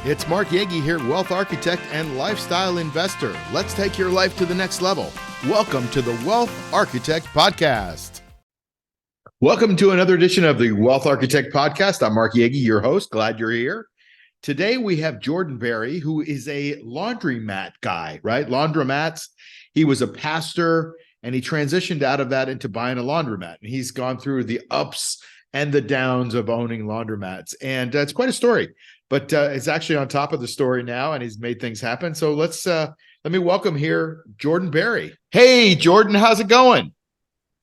It's Mark Yegge here, wealth architect and lifestyle investor. Let's take your life to the next level. Welcome to the Wealth Architect Podcast. Welcome to another edition of the Wealth Architect Podcast. I'm Mark Yegge, your host. Glad you're here. Today we have Jordan Berry, who is a laundromat guy, right? Laundromats. He was a pastor and he transitioned out of that into buying a laundromat. And he's gone through the ups and the downs of owning laundromats. And it's quite a story. But it's actually on top of the story now, and he's made things happen. So let me welcome here Jordan Berry. Hey, Jordan, how's it going?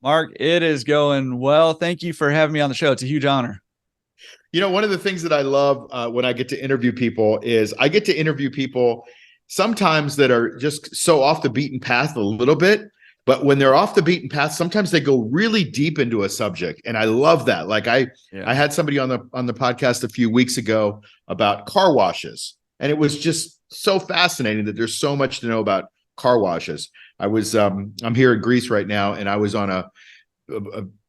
Mark, it is going well. Thank you for having me on the show. It's a huge honor. You know, one of the things that I love when I get to interview people is I get to interview people sometimes that are just so off the beaten path a little bit. But when they're off the beaten path, sometimes they go really deep into a subject. And I love that. Like I had somebody on the podcast a few weeks ago about car washes. And it was just so fascinating that there's so much to know about car washes. I'm here in Greece right now, and I was on a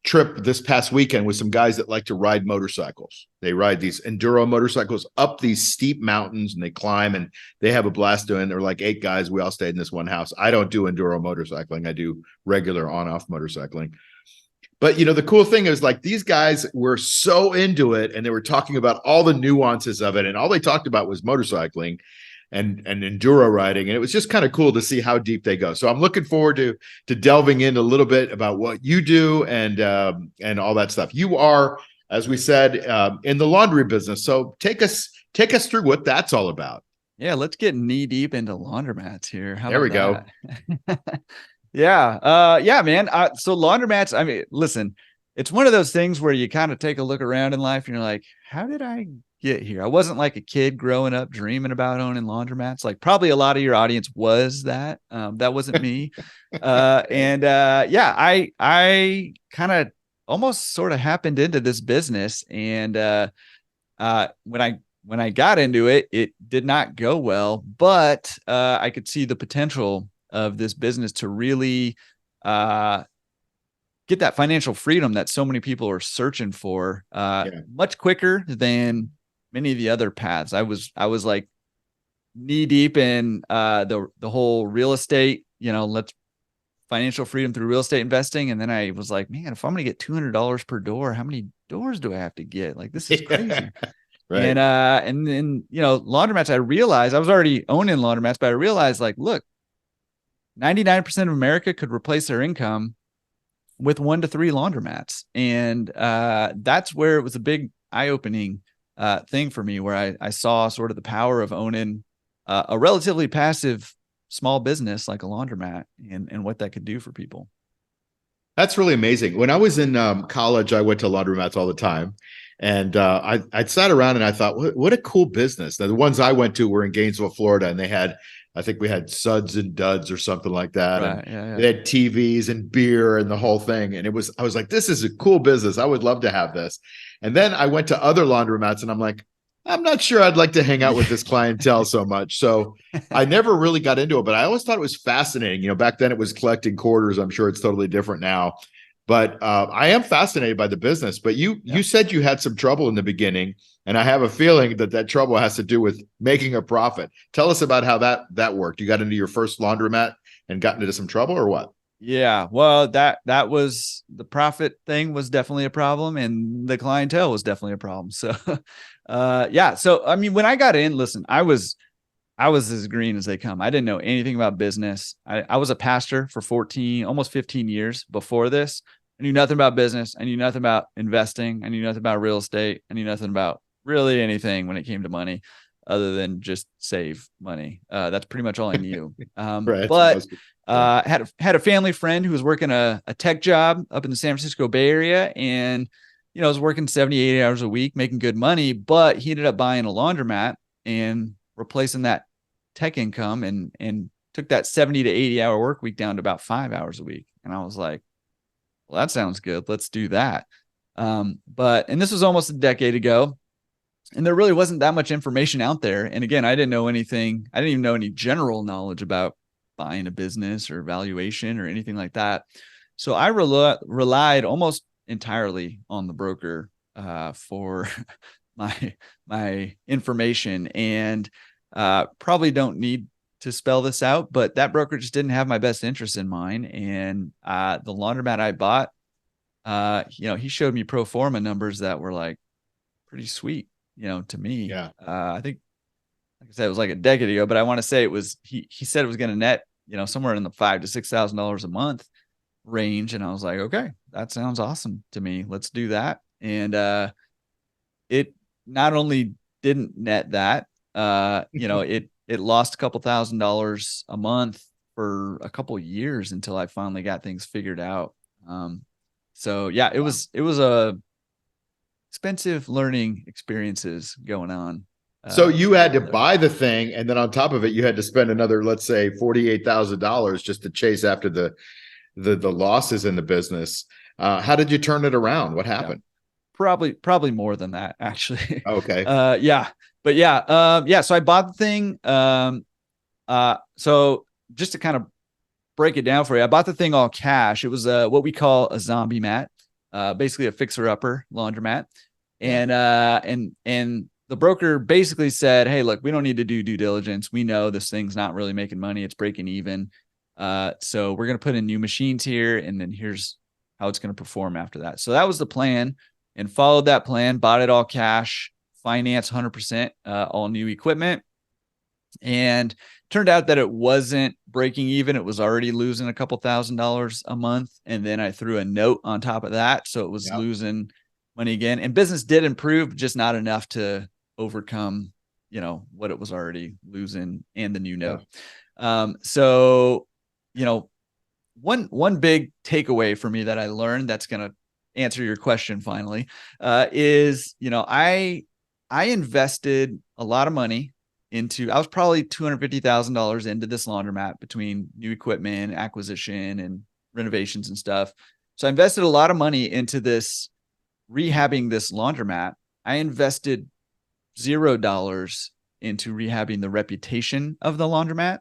trip this past weekend with some guys that like to ride motorcycles. They ride these enduro motorcycles up these steep mountains, and they climb, and they have a blast doing it. There were like 8 guys. We all stayed in this one house. I don't do enduro motorcycling. I do regular on-off motorcycling. But, you know, the cool thing is, like, these guys were so into it, and they were talking about all the nuances of it, and all they talked about was motorcycling and enduro riding. And it was just kind of cool to see how deep they go. So I'm looking forward to delving in a little bit about what you do and all that stuff. You are, as we said, in the laundry business. So take us through what that's all about. Yeah, let's get knee deep into laundromats here. There we go. Yeah, man. So laundromats, I mean, listen, it's one of those things where you kind of take a look around in life and you're like, how did I get here? I wasn't like a kid growing up dreaming about owning laundromats. Like probably a lot of your audience was that. That wasn't me. I kind of almost sort of happened into this business. And when I got into it, it did not go well, but I could see the potential of this business to really get that financial freedom that so many people are searching for much quicker than many of the other paths. I was like knee deep in the whole real estate, let's financial freedom through real estate investing. And then I was like, man, if I'm going to get $200 per door, how many doors do I have to get? Like, this is crazy. Right. And then, laundromats, I realized I was already owning laundromats, but I realized, like, look, 99% of America could replace their income with 1 to 3 laundromats. And that's where it was a big eye-opening thing for me, where I saw sort of the power of owning a relatively passive small business like a laundromat and what that could do for people. That's really amazing. When I was in college, I went to laundromats all the time. And I sat around and I thought, what a cool business. Now, the ones I went to were in Gainesville, Florida, and I think we had Suds and Duds or something like that. Right, and they had TVs and beer and the whole thing. And I was like, this is a cool business. I would love to have this. And then I went to other laundromats and I'm like, I'm not sure I'd like to hang out with this clientele so much. So I never really got into it, but I always thought it was fascinating. Back then it was collecting quarters. I'm sure it's totally different now. But I am fascinated by the business. But you said you had some trouble in the beginning, and I have a feeling that trouble has to do with making a profit. Tell us about how that worked. You got into your first laundromat and got into some trouble, or what? Yeah, well, that was the profit thing was definitely a problem, and the clientele was definitely a problem. So, So I mean, when I got in, listen, I was as green as they come. I didn't know anything about business. I was a pastor for almost 15 years before this. I knew nothing about business. I knew nothing about investing. I knew nothing about real estate. I knew nothing about really anything when it came to money other than just save money. That's pretty much all I knew. Right. But had a family friend who was working a tech job up in the San Francisco Bay Area, and was working 70, 80 hours a week, making good money, but he ended up buying a laundromat and replacing that tech income and took that 70 to 80 hour work week down to about 5 hours a week. And I was like, well, that sounds good. Let's do that. And this was almost a decade ago, and there really wasn't that much information out there. And again, I didn't know anything. I didn't even know any general knowledge about buying a business or valuation or anything like that. So I relied almost entirely on the broker for my information, and probably don't need to spell this out, but that broker just didn't have my best interest in mind. And the laundromat I bought, he showed me pro forma numbers that were like pretty sweet, to me. Yeah. I think, like I said, it was like a decade ago, but I want to say it was, he said it was going to net, somewhere in the $5,000 to $6,000 a month range. And I was like, okay, that sounds awesome to me. Let's do that. And it not only didn't net that, it lost a couple $1,000s a month for a couple years until I finally got things figured out. So yeah, it was a expensive learning experiences going on. So you had to buy the thing, and then on top of it, you had to spend another, let's say, $48,000 just to chase after the losses in the business. How did you turn it around? What happened? Yeah. Probably more than that, actually. Okay. So I bought the thing. So just to kind of break it down for you, I bought the thing all cash. It was what we call a zombie mat, basically a fixer-upper laundromat. And the broker basically said, hey, look, we don't need to do due diligence. We know this thing's not really making money. It's breaking even. So we're going to put in new machines here, and then here's how it's going to perform after that. So that was the plan, and followed that plan, bought it all cash, finance 100%, all new equipment. And turned out that it wasn't breaking even. It was already losing a couple $1,000s a month. And then I threw a note on top of that. So it was losing money again, and business did improve, just not enough to overcome, what it was already losing and the new note. So, one big takeaway for me that I learned that's going to answer your question finally, is, I invested a lot of money I was probably $250,000 into this laundromat between new equipment, acquisition, and renovations and stuff. So I invested a lot of money into rehabbing this laundromat. I invested $0 into rehabbing the reputation of the laundromat.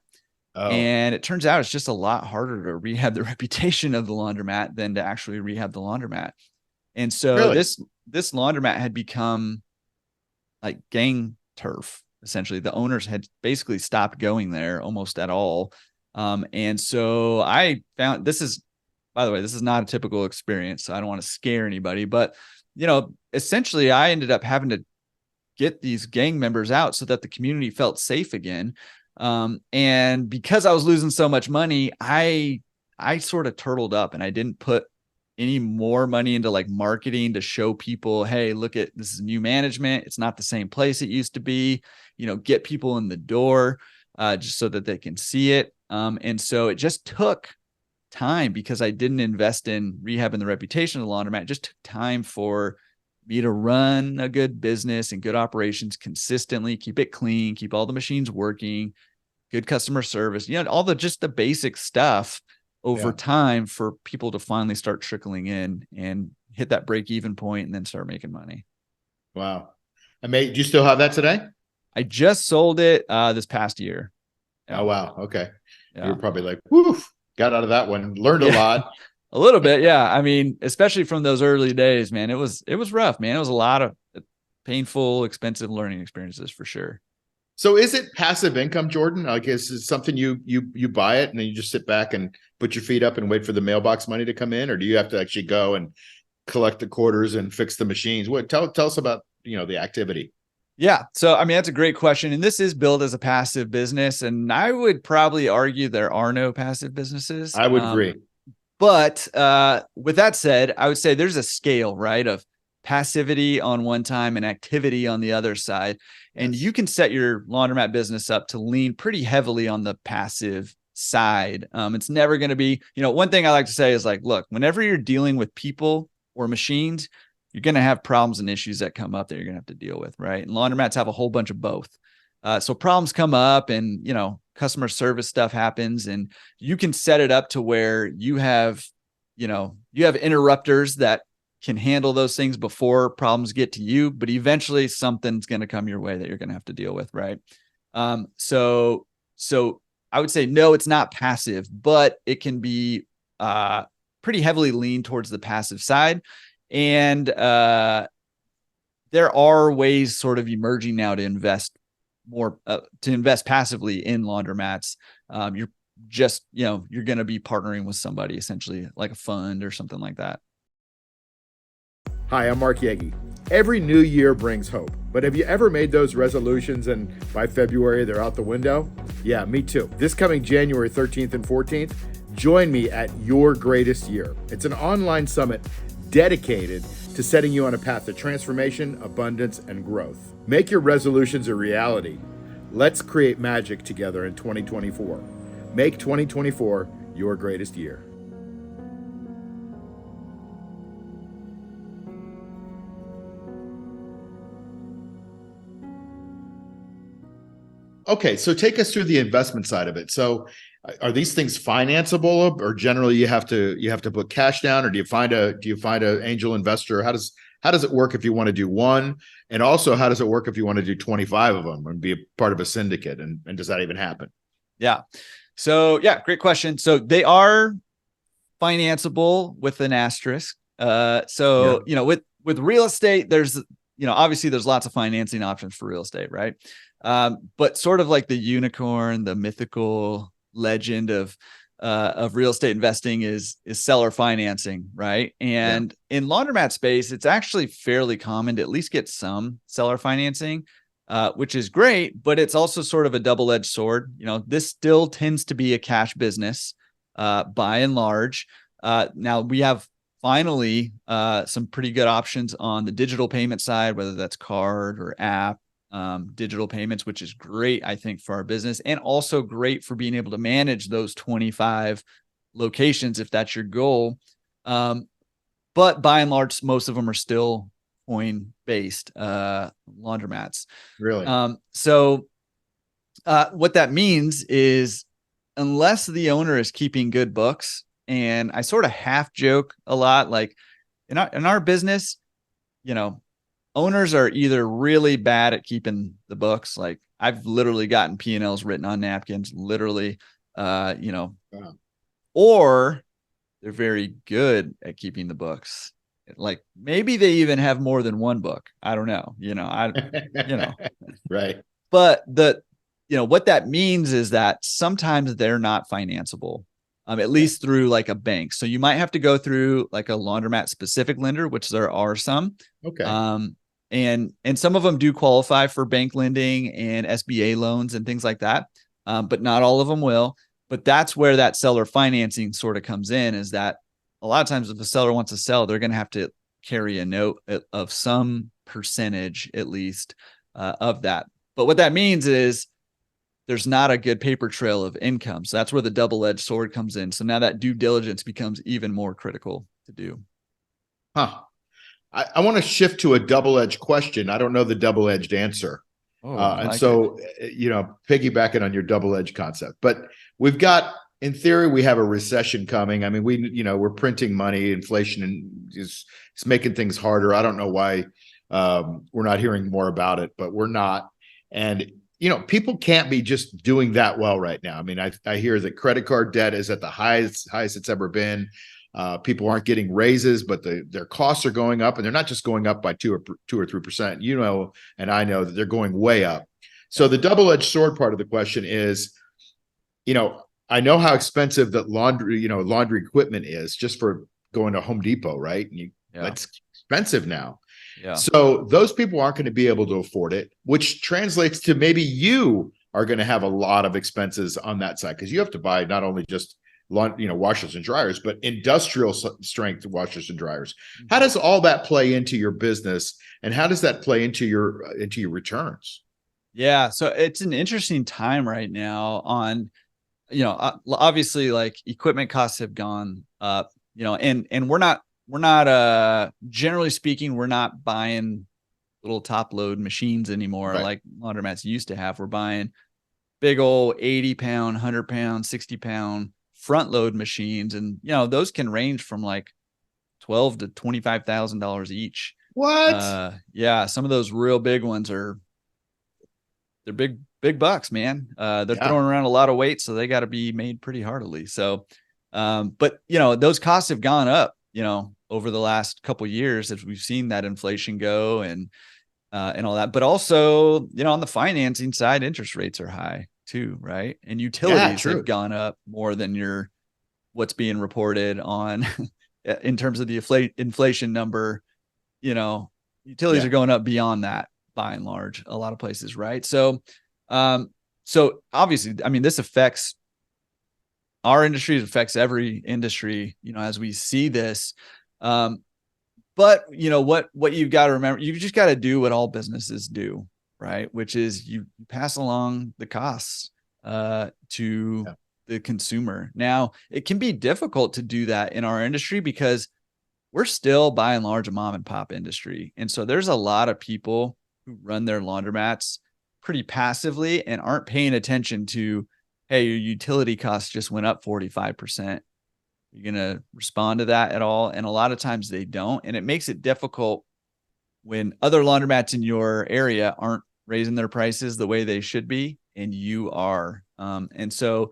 Oh. And it turns out it's just a lot harder to rehab the reputation of the laundromat than to actually rehab the laundromat. And so really? this laundromat had become like gang turf. Essentially, the owners had basically stopped going there almost at all. And so I found, by the way, this is not a typical experience, so I don't want to scare anybody, but essentially I ended up having to get these gang members out so that the community felt safe again. And because I was losing so much money, I sort of turtled up, and I didn't put any more money into like marketing to show people, hey, look at this is new management. It's not the same place it used to be, get people in the door, just so that they can see it. And so it just took time, because I didn't invest in rehabbing the reputation of the laundromat. It just took time for me to run a good business and good operations consistently, keep it clean, keep all the machines working, good customer service, all just the basic stuff over time for people to finally start trickling in and hit that break-even point and then start making money. Wow. Do you still have that today? I just sold it this past year. Yeah. Oh, wow. Okay. Yeah. You were probably like, woof, got out of that one, learned a lot. A little bit. Yeah. I mean, especially from those early days, man, it was rough, man. It was a lot of painful, expensive learning experiences for sure. So is it passive income, Jordan? I guess it's something you buy it and then you just sit back and put your feet up and wait for the mailbox money to come in, or do you have to actually go and collect the quarters and fix the machines? Tell us about, the activity. Yeah. So, I mean, that's a great question. And this is billed as a passive business. And I would probably argue there are no passive businesses. I would agree. But with that said, I would say there's a scale, right, of passivity on one time and activity on the other side. And you can set your laundromat business up to lean pretty heavily on the passive side. It's never going to be, one thing I like to say is like, look, whenever you're dealing with people or machines, you're going to have problems and issues that come up that you're going to have to deal with, right? And laundromats have a whole bunch of both. So problems come up and, customer service stuff happens, and you can set it up to where you have interrupters that can handle those things before problems get to you, but eventually something's going to come your way that you're going to have to deal with. Right. So I would say, no, it's not passive, but it can be pretty heavily leaned towards the passive side. And there there are ways sort of emerging now to invest more, to invest passively in laundromats. You're just, you're going to be partnering with somebody, essentially like a fund or something like that. Hi, I'm Mark Yegge. Every new year brings hope, but have you ever made those resolutions and by February they're out the window? Yeah, me too. This coming January 13th and 14th, join me at Your Greatest Year. It's an online summit dedicated to setting you on a path to transformation, abundance, and growth. Make your resolutions a reality. Let's create magic together in 2024. Make 2024 your greatest year. Okay, so take us through the investment side of it. So, are these things financeable, or generally you have to put cash down, or do you find a angel investor? How does it work if you want to do one, and also how does it work if you want to do 25 of them and be a part of a syndicate? And does that even happen? Yeah. So yeah, great question. So they are financeable with an asterisk. With real estate, there's obviously there's lots of financing options for real estate, right? But sort of like the unicorn, the mythical legend of real estate investing is seller financing, right? And in laundromat space, it's actually fairly common to at least get some seller financing, which is great, but it's also sort of a double-edged sword. This still tends to be a cash business, by and large. Now we have finally some pretty good options on the digital payment side, whether that's card or app. Digital payments, which is great, I think, for our business, and also great for being able to manage those 25 locations if that's your goal. But by and large, most of them are still coin-based laundromats. Really? What that means is, unless the owner is keeping good books, and I sort of half joke a lot, like in our business, owners are either really bad at keeping the books. Like I've literally gotten P&Ls written on napkins, literally, or they're very good at keeping the books. Like maybe they even have more than one book. I don't know, right. But what that means is that sometimes they're not financeable, at least through like a bank. So you might have to go through like a laundromat specific lender, which there are some. Okay. And some of them do qualify for bank lending and SBA loans and things like that. But not all of them will. But that's where that seller financing sort of comes in, is that a lot of times if the seller wants to sell, they're going to have to carry a note of some percentage, at least, of that. But what that means is there's not a good paper trail of income. So that's where the double-edged sword comes in. So now that due diligence becomes even more critical to do. Huh. I want to shift to a double-edged question. I don't know the double-edged answer. Piggybacking on your double-edged concept, but we've got, in theory, we have a recession coming. I mean, we're printing money, inflation is making things harder. I don't know why we're not hearing more about it, but we're not. And, people can't be just doing that well right now. I mean, I hear that credit card debt is at the highest it's ever been. People aren't getting raises, but their costs are going up, and they're not just going up by 2 or 3%. And I know that they're going way up. So the double-edged sword part of the question is, I know how expensive that laundry equipment is just for going to Home Depot, right? And that's expensive now. Yeah. So those people aren't going to be able to afford it, which translates to maybe you are going to have a lot of expenses on that side, because you have to buy not only just washers and dryers, but industrial strength washers and dryers. How does all that play into your business, and how does that play into your returns? Yeah. So it's an interesting time right now on, obviously like equipment costs have gone up, and we're not, generally speaking, we're not buying little top load machines anymore, right, like laundromats used to have. We're buying big old 80-pound, 100-pound, 60-pound front load machines, and those can range from like $12,000 to $25,000 each. What? Yeah, some of those real big ones they're big bucks, man. They're throwing around a lot of weight, so they got to be made pretty heartily. So, but those costs have gone up, over the last couple of years as we've seen that inflation go, and and all that. But also, on the financing side, interest rates are high too, right? And utilities have gone up more than what's being reported on in terms of the inflation number. Utilities are going up beyond that by and large, a lot of places, right? So obviously, I mean, this affects our industry, it affects every industry, as we see this. But what you've got to remember, you've just got to do what all businesses do, right? Which is you pass along the costs to the consumer. Now, it can be difficult to do that in our industry because we're still by and large a mom and pop industry. And so there's a lot of people who run their laundromats pretty passively and aren't paying attention to, hey, your utility costs just went up 45%. You're going to respond to that at all? And a lot of times they don't. And it makes it difficult when other laundromats in your area aren't raising their prices the way they should be, and you are. And so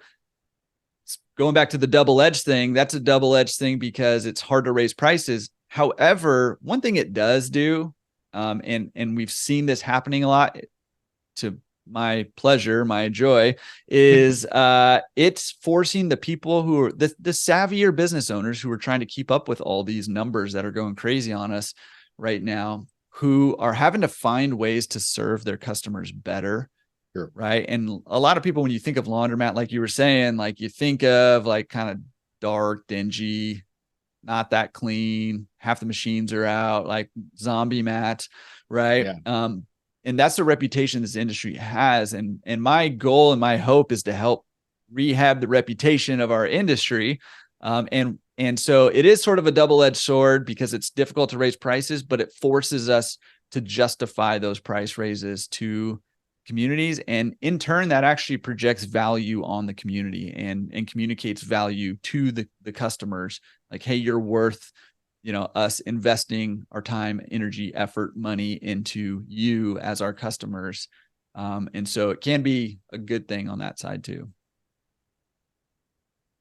going back to the double-edged thing, that's a double-edged thing because it's hard to raise prices. However, one thing it does do, and we've seen this happening a lot to my pleasure, my joy, is it's forcing the people who are the savvier business owners who are trying to keep up with all these numbers that are going crazy on us right now, who are having to find ways to serve their customers better. Sure. Right. And a lot of people, when you think of laundromat, like you were saying, like you think of like kind of dark, dingy, not that clean, half the machines are out, like zombie mat. Right. Yeah. And that's the reputation this industry has. And my goal and my hope is to help rehab the reputation of our industry. And so it is sort of a double-edged sword because it's difficult to raise prices, but it forces us to justify those price raises to communities. And in turn, that actually projects value on the community and communicates value to the customers. Like, hey, you're worth us investing our time, energy, effort, money into you as our customers. And so it can be a good thing on that side too.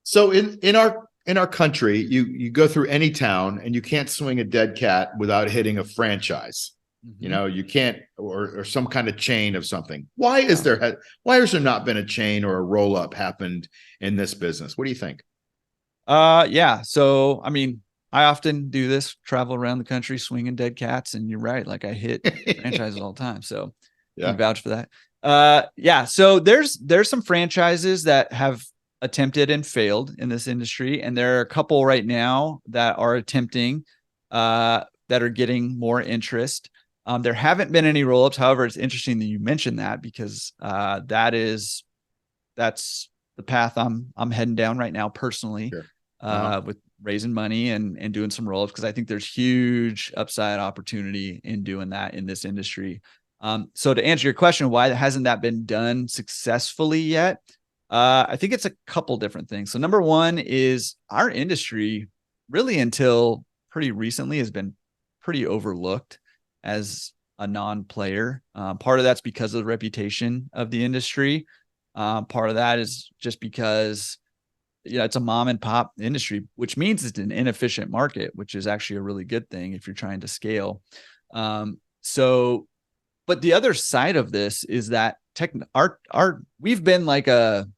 So in our country, you go through any town and you can't swing a dead cat without hitting a franchise. Mm-hmm. You can't, or some kind of chain of something. Why has there not been a chain or a roll up happened in this business? What do you think? So, I mean, I often do this, travel around the country, swinging dead cats. And you're right. Like I hit franchises all the time. So I can vouch for that. So there's some franchises that have attempted and failed in this industry. And there are a couple right now that are attempting, that are getting more interest. There haven't been any roll-ups. However, it's interesting that you mentioned that because, that's the path I'm heading down right now personally. Sure. With raising money and doing some roll-ups, because I think there's huge upside opportunity in doing that in this industry. So to answer your question, why hasn't that been done successfully yet? I think it's a couple different things. So number one is our industry really until pretty recently has been pretty overlooked as a non-player. Part of that's because of the reputation of the industry. Part of that is just because it's a mom and pop industry, which means it's an inefficient market, which is actually a really good thing if you're trying to scale. But the other side of this is that we've been like a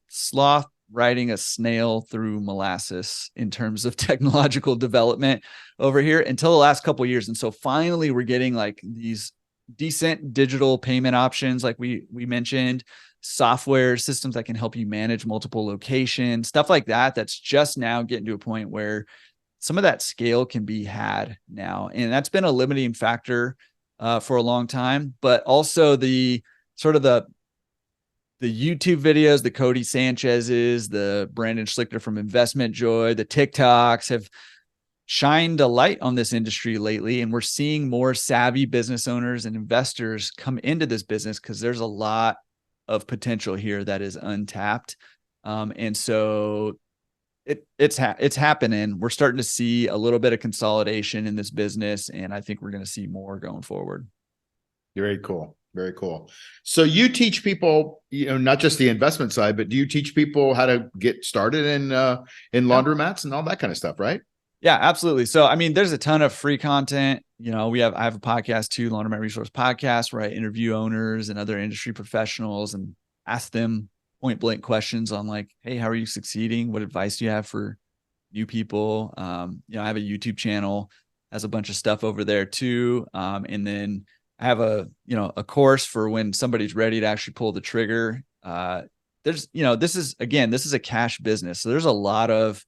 sloth riding a snail through molasses in terms of technological development over here until the last couple of years. And so finally we're getting like these decent digital payment options, like we mentioned, software systems that can help you manage multiple locations, stuff like that. That's just now getting to a point where some of that scale can be had now. And that's been a limiting factor for a long time, but also the sort of the YouTube videos, the Cody Sanchez's, the Brandon Schlichter from Investment Joy, the TikToks have shined a light on this industry lately. And we're seeing more savvy business owners and investors come into this business because there's a lot of potential here that is untapped. And so it's happening. We're starting to see a little bit of consolidation in this business. And I think we're going to see more going forward. Very cool. Very cool. So you teach people, not just the investment side, but do you teach people how to get started in laundromats and all that kind of stuff, right? Yeah, absolutely. So, I mean, there's a ton of free content. You know, I have a podcast too, Laundromat Resource Podcast, where I interview owners and other industry professionals and ask them point blank questions on like, hey, how are you succeeding? What advice do you have for new people? You know, I have a YouTube channel, has a bunch of stuff over there too. And then I have a course for when somebody's ready to actually pull the trigger. This is a cash business. So there's a lot of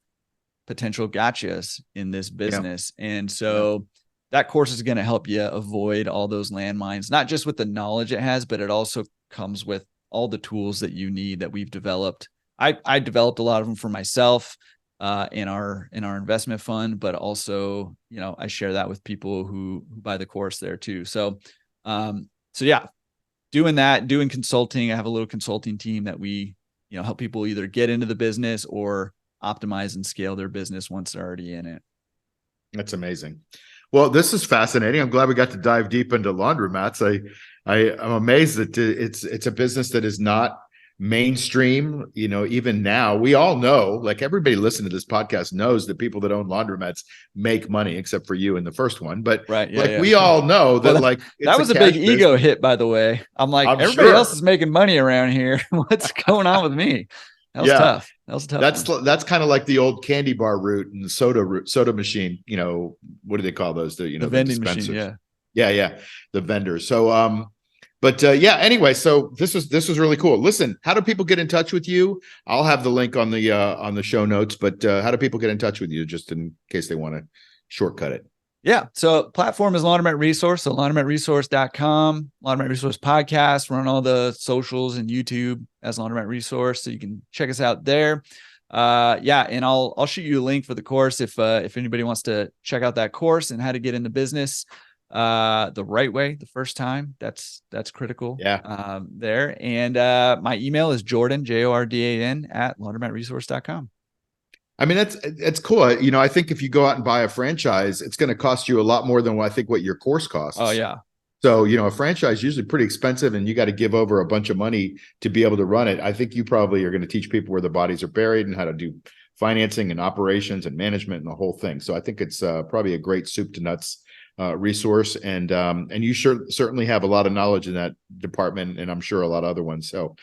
potential gotchas in this business. Yeah. And so that course is going to help you avoid all those landmines, not just with the knowledge it has, but it also comes with all the tools that you need that we've developed. I developed a lot of them for myself in our investment fund, but also, you know, I share that with people who buy the course there too. So yeah, doing consulting. I have a little consulting team that we, you know, help people either get into the business or optimize and scale their business once they're already in it. That's amazing. Well, this is fascinating. I'm glad we got to dive deep into laundromats. I'm amazed that it's a business that is not mainstream. You know, even now, we all know, like everybody listening to this podcast knows that people that own laundromats make money, except for you in the first one. But right, we all know that that was a big ego hit, by the way. I'm like, everybody else is making money around here. What's going on with me? That was tough. That was a tough. That's kind of like the old candy bar route and the soda machine. You know, what do they call those? The vending machine. Yeah. The vendors. So, anyway, so this was really cool. Listen, how do people get in touch with you? I'll have the link on the show notes, but how do people get in touch with you just in case they want to shortcut it? Yeah. So platform is Laundromat Resource. So laundromatresource.com, Laundromat Resource Podcast. We're on all the socials and YouTube as Laundromat Resource. So you can check us out there. And I'll shoot you a link for the course if anybody wants to check out that course and how to get in the business the right way the first time. That's critical. Yeah. There. And my email is Jordan, JORDAN @laundromatresource.com. I mean, that's cool. You know, I think if you go out and buy a franchise, it's going to cost you a lot more than what your course costs. Oh yeah. So, you know, a franchise is usually pretty expensive and you got to give over a bunch of money to be able to run it. I think you probably are going to teach people where the bodies are buried and how to do financing and operations and management and the whole thing. So I think it's probably a great soup to nuts resource. And you certainly have a lot of knowledge in that department, and I'm sure a lot of other ones. So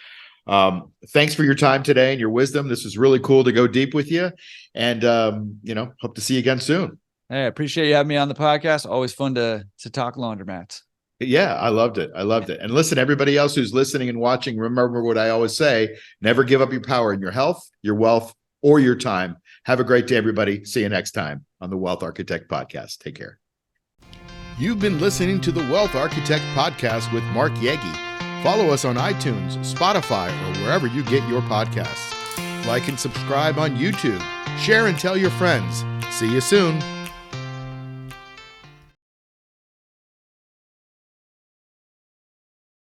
thanks for your time today and your wisdom. This was really cool to go deep with you, and hope to see you again soon. Hey, I appreciate you having me on the podcast. Always fun to talk laundromats. Yeah, I loved it. And listen, everybody else who's listening and watching, remember what I always say: never give up your power in your health, your wealth, or your time. Have a great day, everybody. See you next time on the Wealth Architect Podcast. Take care. You've been listening to the Wealth Architect Podcast with Mark Yegge. Follow us on iTunes, Spotify, or wherever you get your podcasts. Like and subscribe on YouTube. Share and tell your friends. See you soon.